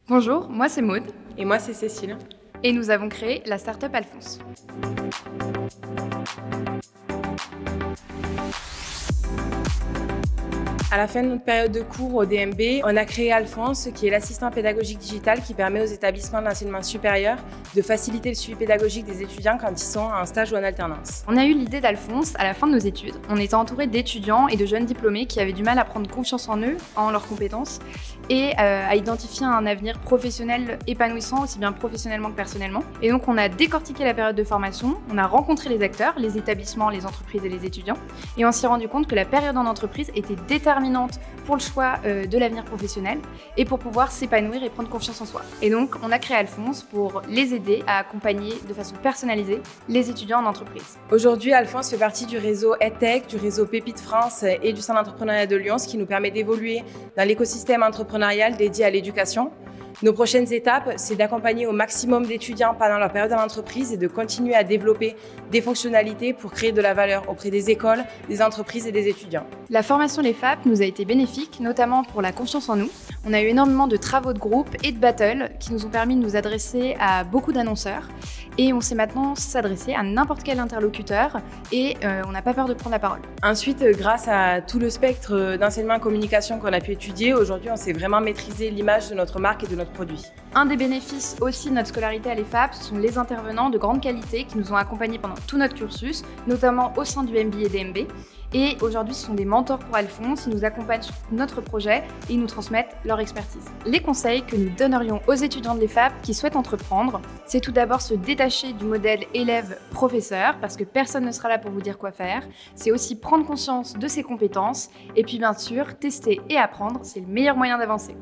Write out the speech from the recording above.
Bonjour, moi c'est Maude Et moi, c'est Cécile. et nous avons créé la startup Alphonse. À la fin de notre période de cours au DMB, on a créé Alphonse, qui est l'assistant pédagogique digital qui permet aux établissements d'enseignement supérieur de faciliter le suivi pédagogique des étudiants quand ils sont en stage ou en alternance. On a eu l'idée d'Alphonse à la fin de nos études. On était entouré d'étudiants et de jeunes diplômés qui avaient du mal à prendre confiance en eux, en leurs compétences et à identifier un avenir professionnel épanouissant, aussi bien professionnellement que personnellement. Et donc on a décortiqué la période de formation, on a rencontré les acteurs, les établissements, les entreprises et les étudiants, et on s'est rendu compte que la période en entreprise était déterminante pour le choix de l'avenir professionnel et pour pouvoir s'épanouir et prendre confiance en soi. Et donc on a créé Alphonse pour les aider à accompagner de façon personnalisée les étudiants en entreprise. Aujourd'hui, Alphonse fait partie du réseau EdTech, du réseau Pépite France et du Centre d'entrepreneuriat de Lyon, ce qui nous permet d'évoluer dans l'écosystème entrepreneurial dédié à l'éducation. Nos prochaines étapes, c'est d'accompagner au maximum d'étudiants pendant leur période en entreprise et de continuer à développer des fonctionnalités pour créer de la valeur auprès des écoles, des entreprises et des étudiants. La formation Les FAP nous a été bénéfique, notamment pour la confiance en nous. On a eu énormément de travaux de groupe et de battles qui nous ont permis de nous adresser à beaucoup d'annonceurs. Et on sait maintenant s'adresser à n'importe quel interlocuteur et on n'a pas peur de prendre la parole. Ensuite, grâce à tout le spectre d'enseignement et communication qu'on a pu étudier, aujourd'hui, on sait vraiment maîtriser l'image de notre marque et de notre produit. Un des bénéfices aussi de notre scolarité à l'EFAP, ce sont les intervenants de grande qualité qui nous ont accompagnés pendant tout notre cursus, notamment au sein du MBA et DMB. Et aujourd'hui, ce sont des mentors pour Alphonse, ils nous accompagnent sur notre projet et ils nous transmettent leur expertise. Les conseils que nous donnerions aux étudiants de l'EFAP qui souhaitent entreprendre, c'est tout d'abord se détacher du modèle élève-professeur, parce que personne ne sera là pour vous dire quoi faire. C'est aussi prendre conscience de ses compétences et puis bien sûr, tester et apprendre, c'est le meilleur moyen d'avancer.